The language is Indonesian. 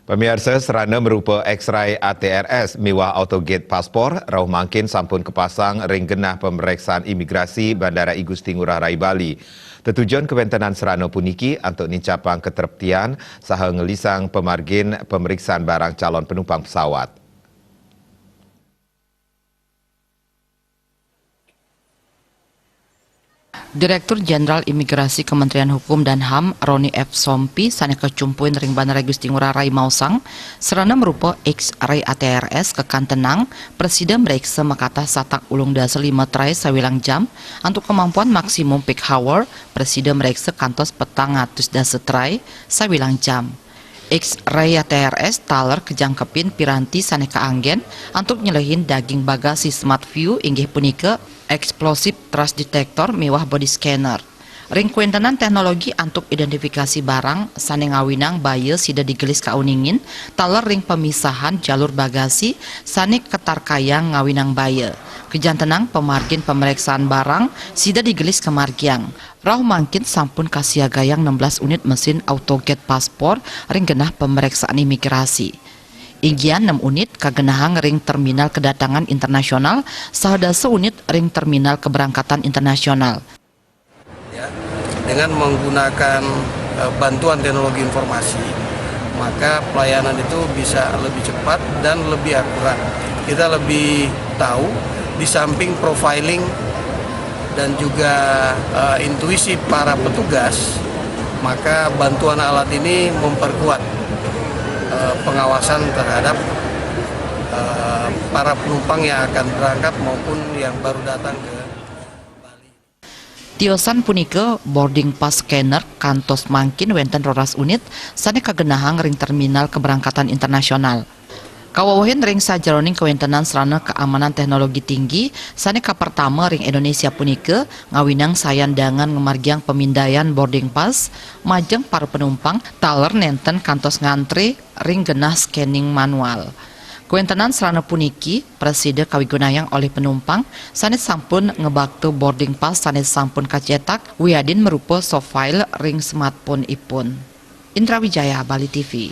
Pemirsa, serana merupa X-ray ATRS miwah autogate paspor, rauh mangkin sampun kepasang ring genah pemeriksaan imigrasi Bandara I Gusti Ngurah Rai Bali. Tetujuan kebentenan serana puniki untuk nincapang keterptian saha ngelisang pemargin pemeriksaan barang calon penumpang pesawat. Direktur Jenderal Imigrasi Kementerian Hukum dan HAM Roni F. Sompi sane kecumpuin ring Bandara Gusti Ngurah Rai Mausang serana merupa X-ray ATRS kekantenang Presiden meriksa makata satak ulung dasa 5 trai sawilang jam untuk kemampuan maksimum peak hour Presiden meriksa kantos petang atus dasa trai sawilang jam. X-ray ATRS taler kejangkepin piranti sane kaanggen untuk nyelehin daging bagasi Smart View inggih punika explosive thrust detector mewah body scanner. Ring kuentenan teknologi untuk identifikasi barang sane ngawinang baye sida digelis kauningin taler ring pemisahan jalur bagasi sane ketarkayang ngawinang baye. Kejantenang pemargin pemeriksaan barang sida digelis kemargiang. Rauh mangkin sampun kasiagayang 16 unit mesin autogate paspor ring genah pemeriksaan imigrasi. Inggian 6 unit kagenahang ring terminal kedatangan internasional sahadasa unit ring terminal keberangkatan internasional. Ya, dengan menggunakan bantuan teknologi informasi, maka pelayanan itu bisa lebih cepat dan lebih akurat. Kita lebih tahu di samping profiling dan juga intuisi para petugas, maka bantuan alat ini memperkuat pengawasan terhadap para penumpang yang akan berangkat maupun yang baru datang ke Bali. Tiosan punika boarding pass scanner kantos mangkin wenten roras unit sane kagenahang ring terminal keberangkatan internasional. Kawawahin ring sajaroning kewentenan serana keamanan teknologi tinggi sane pertama ring Indonesia punika ngawinang sayandangan ngemargiang pemindaian boarding pass majeng para penumpang taler nenten kantos ngantri ring genah scanning manual. Kewentenan serana puniki preside kawigunayang oleh penumpang sane sampun ngebaktu boarding pass sane sampun kacetak wiadin merupa soft file ring smartphone ipun. Indra Wijaya, Bali TV.